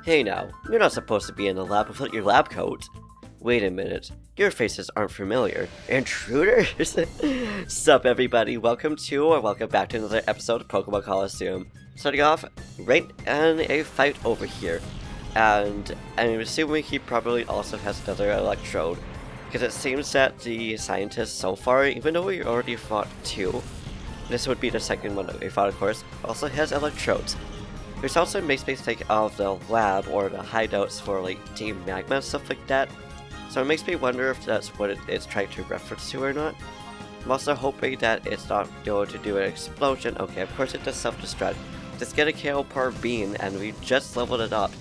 Hey now, you're not supposed to be in the lab without your lab coat. Wait a minute, your faces aren't familiar. Intruders? Sup everybody, welcome back to another episode of Pokemon Colosseum. Starting off right in a fight over here. And I'm assuming he probably also has another electrode. Because it seems that the scientists so far, even though we already fought two, this would be the second one that we fought of course, also has electrodes. Which also makes me think of the lab or the hideouts for like Team Magma and stuff like that. So it makes me wonder if that's what it's trying to reference to or not. I'm also hoping that it's not going to do an explosion. Okay, of course it does self-destruct. Just get a KO per bean and we just leveled it up.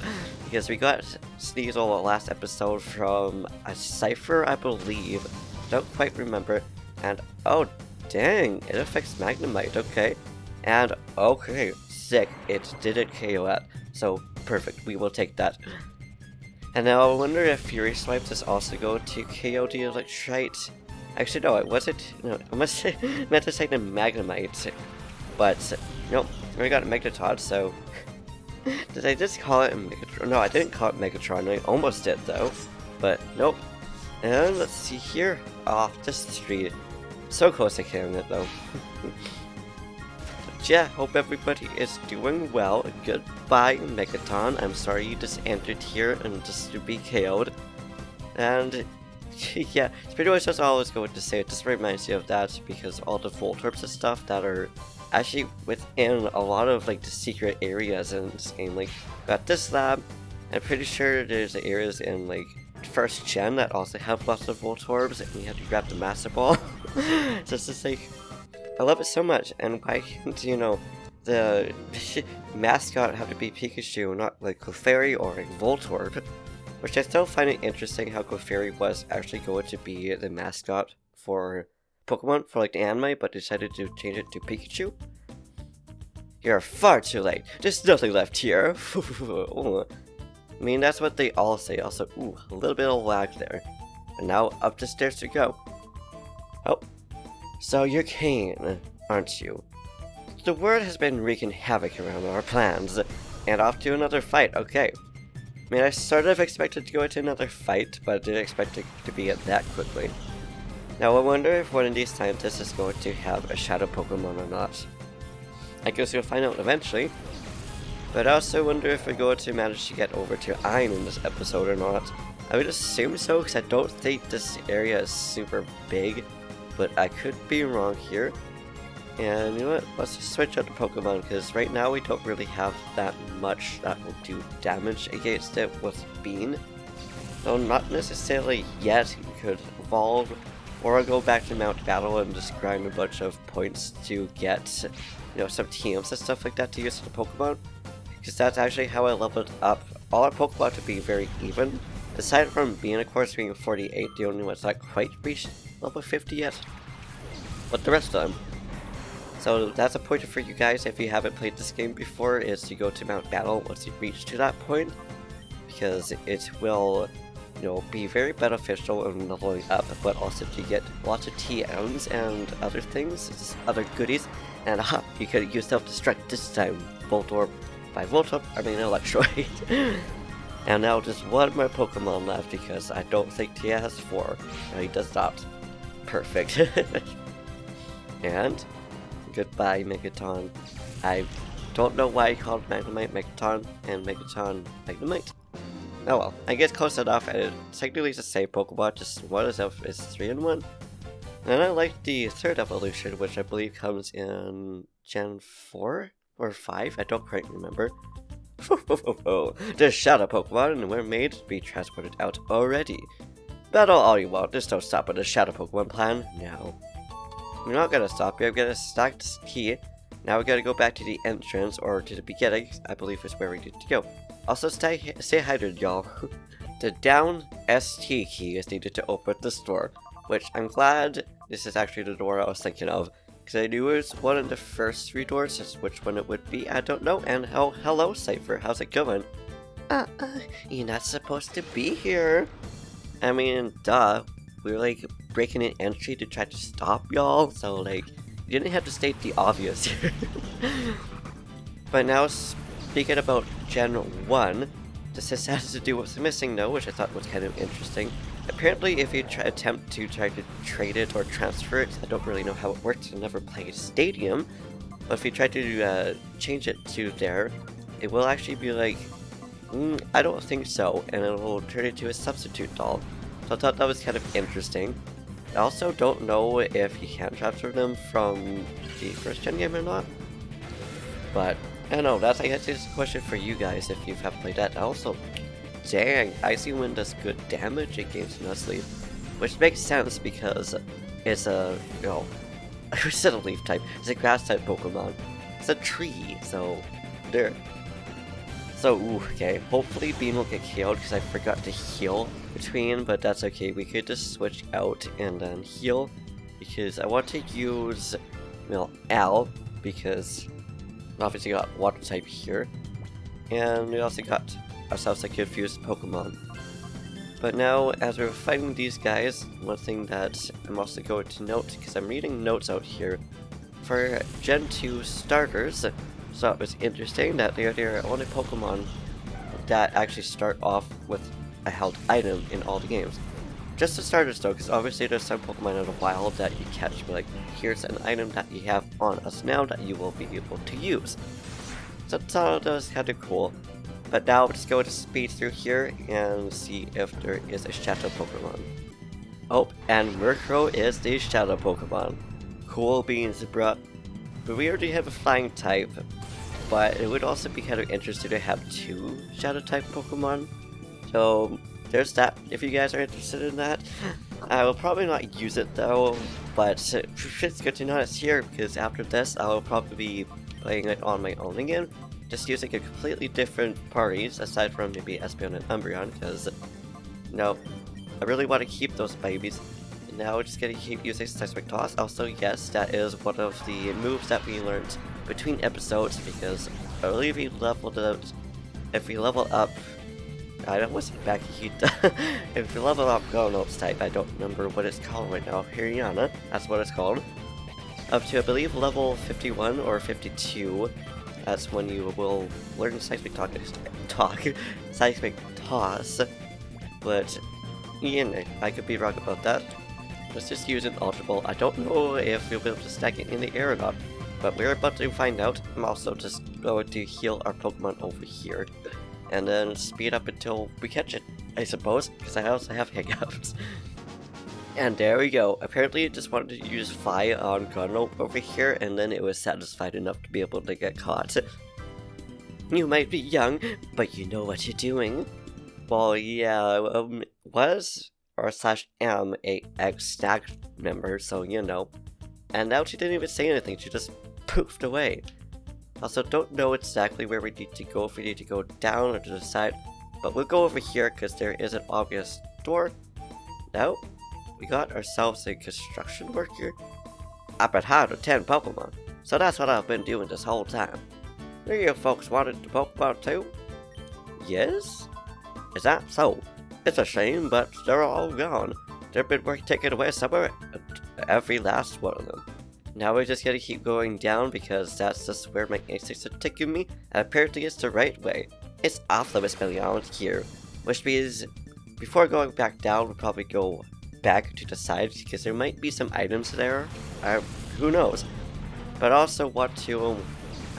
Because we got Sneasel last episode from a Cipher, I believe. Don't quite remember. And oh dang, it affects Magnemite, okay. And okay, sick, it didn't KO it. So perfect, we will take that. And now I wonder if Fury Swipes is also going to KO the Electrite. Actually no, it wasn't, no, I must say, meant to say the Magnemite. But, nope, we got Megatron, so... Did I just call it Megatron? No, I didn't call it Megatron, I almost did though. But, nope. And let's see here. Oh, just 3. So close to killing it though. But yeah, hope everybody is doing well. Goodbye, Megaton. I'm sorry you just entered here and just to be KO'd. And yeah, it's pretty much just all I was going to say. It just reminds you of that because all the Voltorbs and stuff that are actually within a lot of like the secret areas in this game. Like, got this lab. I'm pretty sure there's areas in like first gen that also have lots of Voltorbs and you have to grab the Master Ball. Just to say, I love it so much, and why can't, you know, the mascot have to be Pikachu, not like Clefairy or like Voltorb? Which I still find it interesting how Clefairy was actually going to be the mascot for Pokemon for like the anime, but decided to change it to Pikachu. You're far too late. There's nothing left here. I mean, that's what they all say. Also, ooh, a little bit of lag there. And now up the stairs to go. Oh, so you're Caine, aren't you? The word has been wreaking havoc around our plans, and off to another fight, okay. I mean, I sort of expected to go into another fight, but I didn't expect it to be that quickly. Now I wonder if one of these scientists is going to have a shadow Pokemon or not. I guess we'll find out eventually. But I also wonder if we're going to manage to get over to Caine in this episode or not. I would assume so, because I don't think this area is super big. But I could be wrong here. And you know what, let's just switch out the Pokemon, because right now we don't really have that much that will do damage against it with Bean. So not necessarily yet. You could evolve, or go back to Mount Battle and just grind a bunch of points to get, you know, some TMs and stuff like that to use to the Pokemon. Because that's actually how I leveled up all our Pokemon to be very even. Aside from Bean, of course, being 48, the only one's not quite reached level 50 yet. But the rest of them. So that's a pointer for you guys if you haven't played this game before, is to go to Mount Battle once you reach to that point. Because it will, you know, be very beneficial in leveling up, but also to get lots of TMs and other things, just other goodies. And aha, you could use self-destruct this time. Voltorb. By Voltorb, I mean Electroid. And now just one more Pokemon left because I don't think Tia has 4. No, he does not. Perfect. And goodbye, Megaton. I don't know why I called Magnemite Megaton and Megaton Magnemite. Oh well, I guess close enough, and it's technically the same Pokemon, just one is 3-in-1. And I like the third evolution, which I believe comes in Gen 4 or 5, I don't quite remember. The Shadow Pokemon were made to be transported out already. Battle all you want, just don't stop at the Shadow Pokemon plan now. We're not gonna stop here, I'm gonna stack this key. Now we gotta go back to the entrance, or to the beginning, I believe is where we need to go. Also say hydrated, y'all. The down ST key is needed to open this door, which I'm glad this is actually the door I was thinking of. Because I knew it was one of the first 3 doors, just which one it would be, I don't know. And hello Cipher, how's it going? You're not supposed to be here. I mean, duh, we were like breaking an entry to try to stop y'all, so like, you didn't have to state the obvious here. But now, speaking about Gen 1, This has to do with missing no, which I thought was kind of interesting. Apparently, if you attempt to try to trade it or transfer it, I don't really know how it works. I never played Stadium, but if you try to change it to there, it will actually be like, I don't think so, and it will turn it to a substitute doll. So I thought that was kind of interesting. I also don't know if you can transfer them from the first gen game or not, but I don't know, that's I guess is a question for you guys if you have played that. Also, dang, Icy Wind does good damage against Nuzleaf, which makes sense because it's a, you know, I said a leaf type, it's a grass type Pokemon. It's a tree, so there. So, okay, hopefully Bean will get killed because I forgot to heal between, but that's okay. We could just switch out and then heal because I want to use, well, Al because obviously got water type here, and we also got ourselves a confused Pokemon. But now, as we're fighting these guys, one thing that I'm also going to note, because I'm reading notes out here, for Gen 2 starters, so it was interesting that they're the only Pokemon that actually start off with a held item in all the games. Just the starters though, because obviously there's some Pokemon in the wild that you catch, like, here's an item that you have on us now that you will be able to use. So that was kind of cool. But now let's go to speed through here and see if there is a Shadow Pokemon. Oh, and Murkrow is the Shadow Pokemon. Cool beans, bruh. But we already have a Flying type, but it would also be kind of interesting to have 2 Shadow type Pokemon. So there's that, if you guys are interested in that. I will probably not use it though, but it's good to know it's here, because after this I will probably be playing it on my own again. Just using a completely different parties, aside from maybe Espeon and Umbreon, because, no, I really want to keep those babies. And now we're just gonna keep using Seismic Toss. Also, yes, that is one of the moves that we learned between episodes, because I believe we leveled up, if we level up, I don't was back heat. If we level up Gronops type, I don't remember what it's called right now, Hiriana, that's what it's called. Up to, I believe, level 51 or 52. That's when you will learn Seismic Seismic Toss, but I could be wrong about that. Let's just use an Ultra Ball. I don't know if you'll be able to stack it in the air or not, but we're about to find out. I'm also just going to heal our Pokemon over here, and then speed up until we catch it, I suppose, because I also have hiccups. And there we go. Apparently it just wanted to use Fire on Gono over here, and then it was satisfied enough to be able to get caught. You might be young, but you know what you're doing. Well, yeah, was or /am a ex-Stag member, so you know. And now she didn't even say anything, she just poofed away. Also, don't know exactly where we need to go, if we need to go down or to the side, but we'll go over here because there is an obvious door. No? We got ourselves a construction worker. I've been hired 10 Pokemon, so that's what I've been doing this whole time. Do you folks wanted the Pokemon too? Yes? Is that so? It's a shame, but they're all gone. They've been taken away somewhere, every last one of them. Now we're just gonna keep going down because that's just where my instincts are taking me, and apparently it's the right way. It's off limits beyond here, which means before going back down, we'll probably go back to the side because there might be some items there. Who knows? But I also want to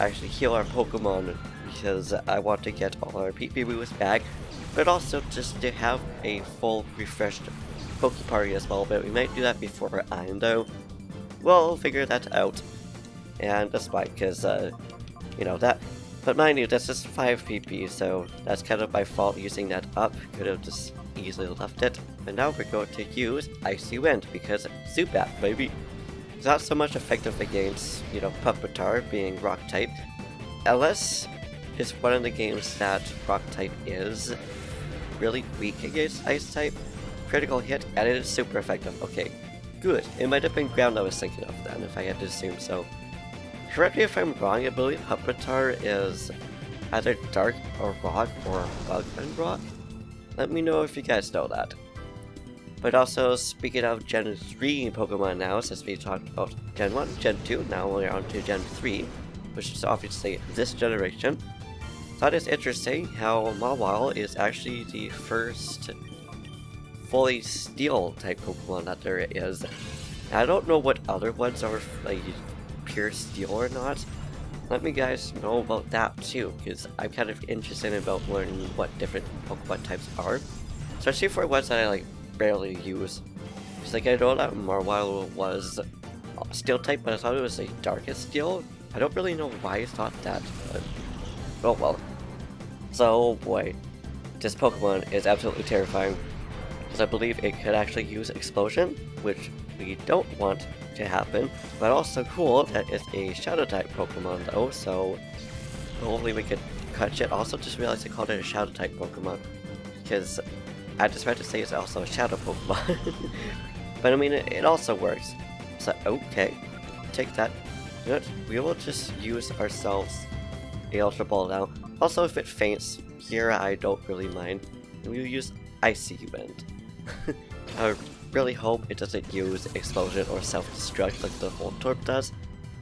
actually heal our Pokemon because I want to get all our PP moves back, but also just to have a full refreshed Poke Party as well. But we might do that before I'm though. We'll figure that out, and that's fine because you know that. But mind you, that's just 5 PP, so that's kind of my fault using that up. Could have just easily left it. But now we're going to use Icy Wind because Zubat, baby. It's not so much effective against, you know, Pupitar being Rock type, unless it's one of the games that Rock type is really weak against Ice type. Critical hit, and it is super effective. Okay, good. It might have been ground I was thinking of then, if I had to assume so. Correct me if I'm wrong, I believe Pupitar is either Dark or Rock or Bug and Rock. Let me know if you guys know that. But also, speaking of Gen 3 Pokemon now, since we talked about Gen 1, Gen 2, now we're on to Gen 3, which is obviously this generation. thought it's interesting how Mawile is actually the first fully steel type Pokemon that there is. I don't know what other ones are like pure steel or not. Let me guys know about that too, because I'm kind of interested about learning what different Pokemon types are, especially for ones that I like barely use. Because like I know that Mawile was steel type, but I thought it was like darkest steel. I don't really know why I thought that, but oh well. So boy, this Pokemon is absolutely terrifying. I believe it could actually use Explosion, which we don't want to happen, but also cool that it's a Shadow type Pokemon though, so hopefully we could catch it. Also just realized I called it a Shadow type Pokemon, because I just meant to say it's also a Shadow Pokemon. But I mean, it also works. So, okay, take that. You know what? We will just use ourselves a Ultra Ball now. Also, if it faints here, I don't really mind. We'll use Icy Wind. I really hope it doesn't use Explosion or Self-Destruct like the Voltorb does.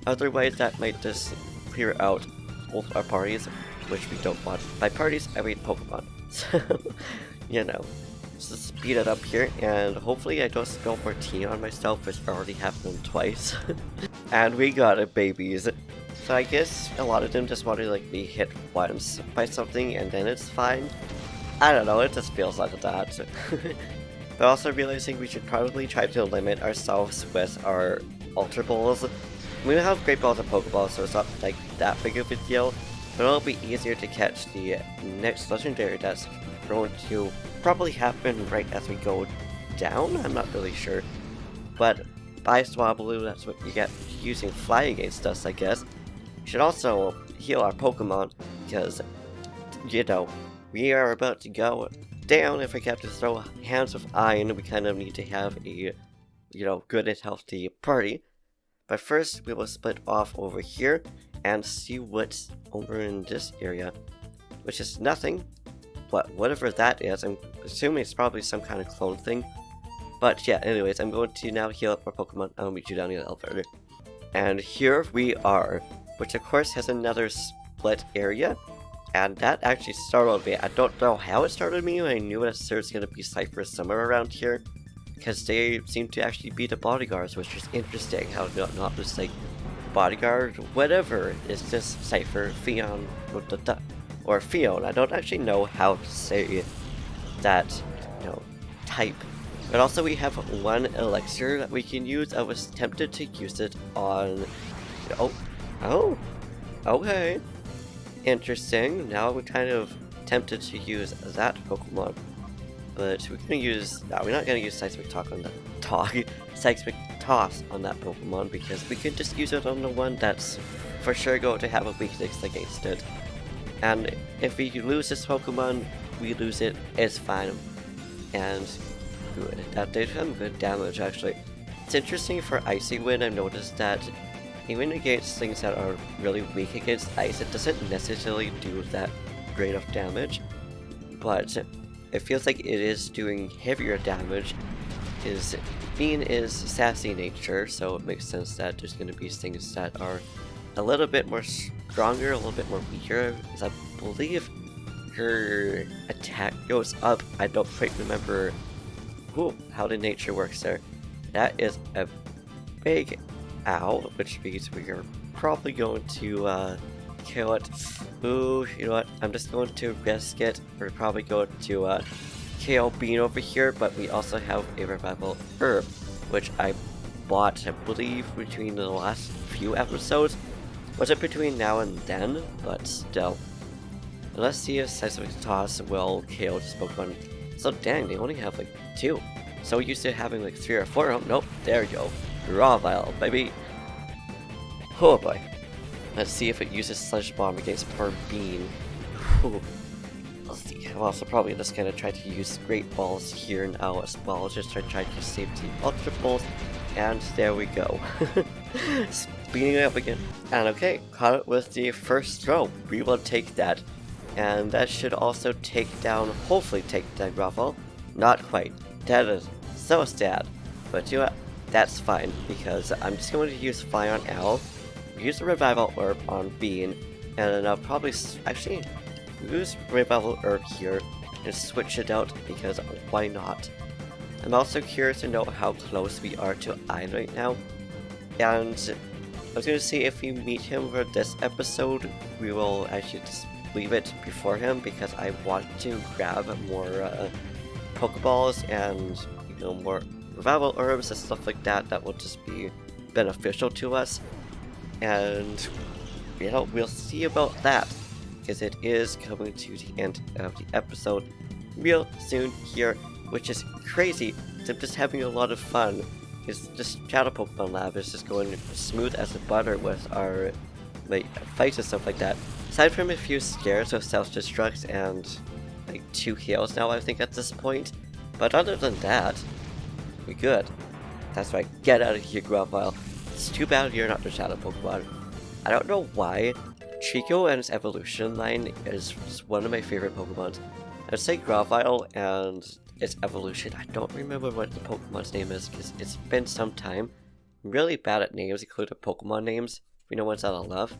Otherwise, that might just clear out both our parties, which we don't want. By parties, I mean Pokemon. So, you know, just speed it up here, and hopefully I don't spill more tea on myself, which already happened twice. And we got it, babies. So I guess a lot of them just want to like be hit once by something and then it's fine. I don't know, it just feels like that. But also realizing we should probably try to limit ourselves with our Ultra Balls. We have Great Balls and Pokeballs, so it's not like that big of a deal, but it'll be easier to catch the next legendary that's going to probably happen right as we go down. I'm not really sure, but by Swablu, that's what you get using Fly against us, I guess. We should also heal our Pokemon, because, you know, we are about to go down. If we have to throw hands of iron, we kind of need to have a, you know, good and healthy party. But first, we will split off over here and see what's over in this area, which is nothing, but whatever that is, I'm assuming it's probably some kind of clone thing. But yeah, anyways, I'm going to now heal up our Pokemon. I'll meet you down in the elevator. And here we are, which of course has another split area. And that actually startled me. I don't know how it startled me. I knew that there's going to be Ciphers somewhere around here, because they seem to actually be the bodyguards, which is interesting. How not just like bodyguard, whatever. It's just Cipher, Fion, or Fion. I don't actually know how to say that, you know, type. But also we have one elixir that we can use. I was tempted to use it on. Oh, okay. Interesting. Now we're kind of tempted to use that Pokemon, but we're gonna use. No, we're not gonna use Seismic Toss on that Seismic Toss on that Pokemon, because we can just use it on the one that's for sure going to have a weakness against it. And if we lose this Pokemon, we lose it. It's fine. And good. That did some good damage actually. It's interesting for Icy Wind. I've noticed that even against things that are really weak against ice, it doesn't necessarily do that great of damage, but it feels like it is doing heavier damage. His Bean is sassy nature, so it makes sense that there's going to be things that are a little bit more stronger, a little bit more weaker, because I believe her attack goes up. I don't quite remember how the nature works there. That is a big ow, which means we are probably going to kill it. Ooh, you know what? I'm just going to risk it. We're probably going to KO Bean over here, but we also have a revival herb, which I bought, I believe, between the last few episodes. Wasn't between now and then, but still. And let's see if Seismic Toss will KO this Pokemon. So dang, they only have like 2. So used to having like 3 or 4 of them. Nope, there you go. Ravile, baby. Oh boy. Let's see if it uses Sludge Bomb against poor Bean. Whew. Let's see. I'm also probably just gonna try to use Great Balls here now as well. Just try to save the Ultra Balls. And there we go. Speeding it up again. And okay, caught it with the first throw. We will take that. And that should also take down, hopefully take down Ravile. Not quite. That is so sad. But you know what? That's fine, because I'm just going to use Fly on Owl, use the Revival Orb on Bean, and then I'll probably, actually, use Revival Herb here and switch it out because why not? I'm also curious to know how close we are to Ein right now, and I was going to see if we meet him for this episode, we will actually just leave it before him because I want to grab more Pokeballs and more Revival Herbs and stuff like that that will just be beneficial to us. And we'll see about that because it is coming to the end of the episode real soon here, which is crazy. I'm just having a lot of fun. It's just Shadow Pokemon Lab is just going smooth as a butter with our fights and stuff like that. Aside from a few scares with self-destructs and 2 heals now I think at this point. But other than that, we're good. That's right, get out of here, Grovyle. It's too bad you're not the Shadow Pokemon. I don't know why. Chico and its evolution line is one of my favorite Pokemons. I'd say Grovyle and its evolution. I don't remember what the Pokemon's name is because it's been some time. I'm really bad at names, including Pokemon names. We know ones that I love.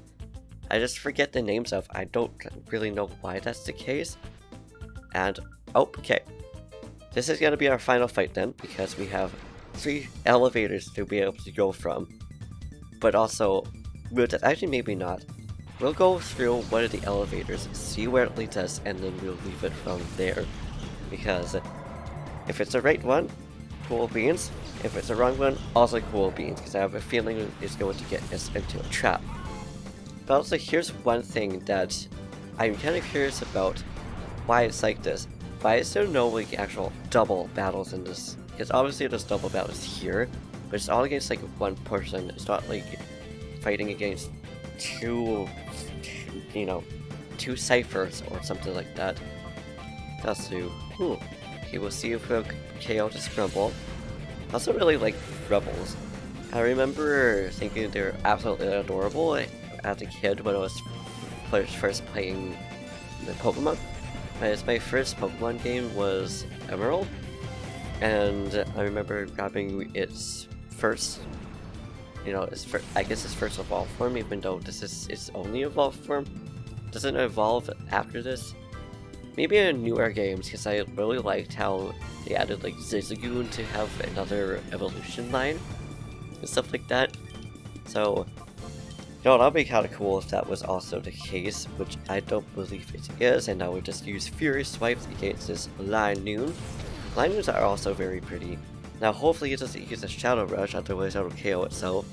I just forget the names of. I don't really know why that's the case. And, okay. This is going to be our final fight then, because we have 3 elevators to be able to go from. But also, actually maybe not. We'll go through one of the elevators, see where it leads us, and then we'll leave it from there. Because if it's the right one, cool beans. If it's the wrong one, also cool beans, because I have a feeling it's going to get us into a trap. But also, here's one thing that I'm kind of curious about why it's like this. Why is there no actual double battles in this? Because obviously there's double battles here, but it's all against one person. It's not fighting against two Ciphers or something like that. That's new. Okay, we'll see if we'll KO to Scrumble. I also really like Rebels. I remember thinking they're absolutely adorable as a kid when I was first playing the Pokemon. My first Pokemon game was Emerald, and I remember grabbing its first, I guess its first evolved form, even though this is its only evolved form. Doesn't evolve after this. Maybe in newer games, because I really liked how they added Zigzagoon to have another evolution line and stuff like that. So, that'd be kind of cool if that was also the case, which I don't believe it is, and I would just use Fury Swipes against this Linoon. Linoons are also very pretty. Now hopefully it doesn't use a Shadow Rush, otherwise it'll KO itself.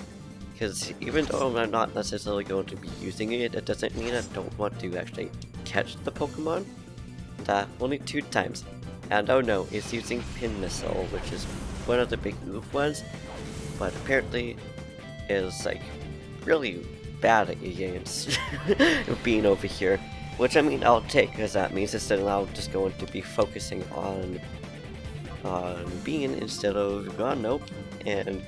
Because even though I'm not necessarily going to be using it, it doesn't mean I don't want to actually catch the Pokemon. Only 2 times. And oh no, it's using Pin Missile, which is one of the big move ones, but apparently is really bad against being over here. Which I mean I'll take, because that means it's now just going to be focusing on Bean instead of Ganope, and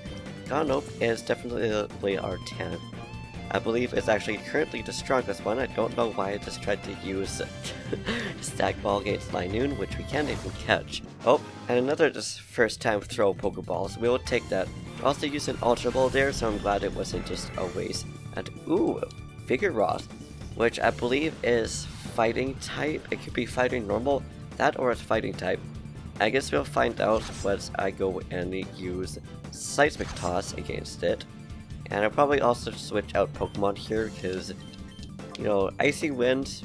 Ganope is definitely our 10. I believe it's actually currently the strongest one. I don't know why I just tried to use Stack Ball against Linoon, which we can't even catch. Oh, and another just first time throw Pokeballs. We will take that. Also used an Ultra Ball there, so I'm glad it wasn't just a waste. And ooh, Vigoroth, which I believe is fighting type. It could be fighting normal, that or it's fighting type. I guess we'll find out once I go and use Seismic Toss against it. And I'll probably also switch out Pokemon here because, Icy Wind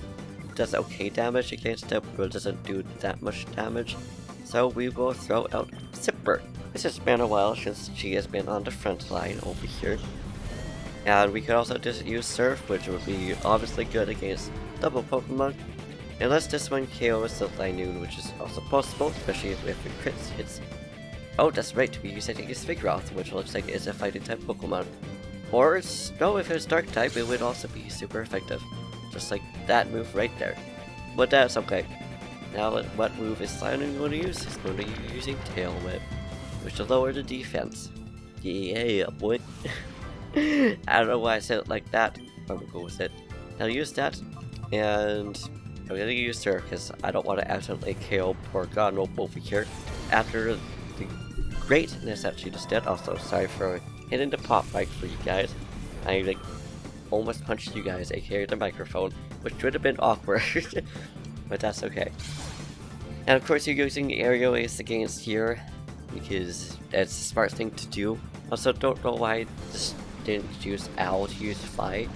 does okay damage against it, but doesn't do that much damage. So we will throw out Zipper. It's just been a while since she has been on the front line over here. And we could also just use Surf, which would be obviously good against double Pokemon. Unless this one KOs the Linoon, which is also possible, especially if it crits hits. Oh, that's right, we use it against Vigoroth, which looks like it's a fighting type Pokemon. Or, if it's dark type, it would also be super effective. Just like that move right there. But that's okay. Now, what move is Linoon going to use? It's going to be using Tail Whip, which will lower the defense. Yeah, boy. I don't know why I said it like that. I'm gonna go with it. Now use that, and I'm gonna use her because I don't want to accidentally KO poor Ganope over here after the greatness that she just did. Also, sorry for hitting the pop mic for you guys. I almost punched you guys, aka the microphone. which would have been awkward, but that's okay. And of course, you're using aerial ace against here because it's a smart thing to do. Also, don't know why I just didn't use owl to use fly,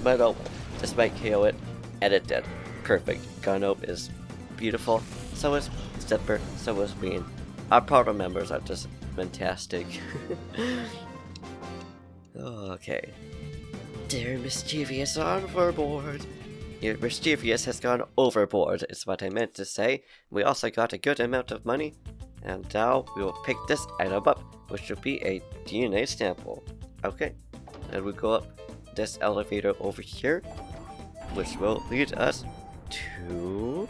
but oh, this might KO it, and it did. Perfect. Gun-Ope is beautiful. So is Zipper. So is Bean. Our proto members are just fantastic. Okay. Dear Mischievous overboard. Your Mischievous has gone overboard, is what I meant to say. We also got a good amount of money. And now we will pick this item up, which will be a DNA sample. Okay. And we go up this elevator over here, which will lead us to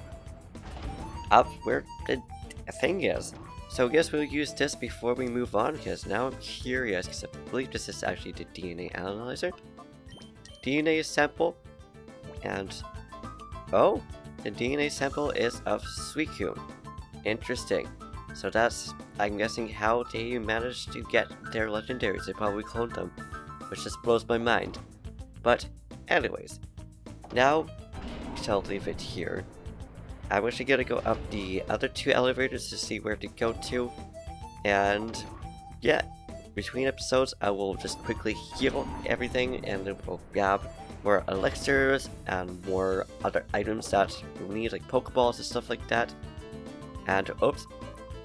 up where the thing is. So I guess we'll use this before we move on, because now I'm curious, because I believe this is actually the DNA analyzer. DNA sample, and oh, the DNA sample is of Suicune. Interesting. So that's, I'm guessing, how they managed to get their legendaries. They probably cloned them, which just blows my mind. But anyways, now I'll leave it here. I'm actually gonna go up the other two elevators to see where to go to, and yeah, between episodes I will just quickly heal everything, and then we'll grab more elixirs and more other items that we need, like Pokeballs and stuff like that. And oops,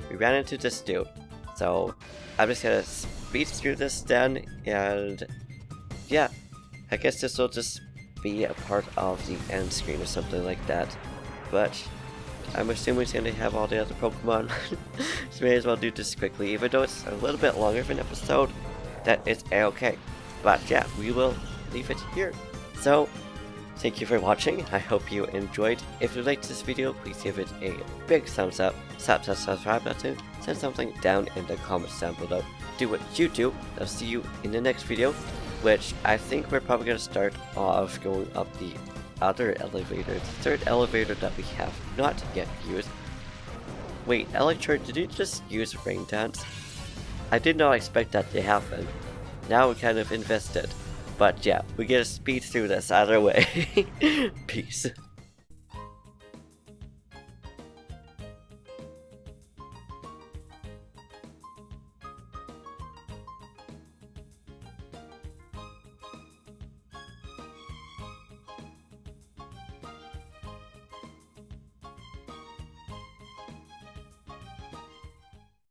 we ran into this dude, so I'm just gonna speed through this then, and yeah, I guess this will just be a part of the end screen or something like that. But I'm assuming it's going to have all the other Pokemon, so may as well do this quickly, even though it's a little bit longer of an episode. That is a-okay. But yeah, we will leave it here. So, thank you for watching. I hope you enjoyed. If you liked this video, please give it a big thumbs up, slap that subscribe button, send something down in the comments down below. Do what you do. I'll see you in the next video, which I think we're probably going to start off going up the other elevator, the third elevator that we have not yet used. Wait, Electro, did you just use Rain Dance? I did not expect that to happen. Now we're kind of invested. But yeah, we gotta speed through this either way. Peace.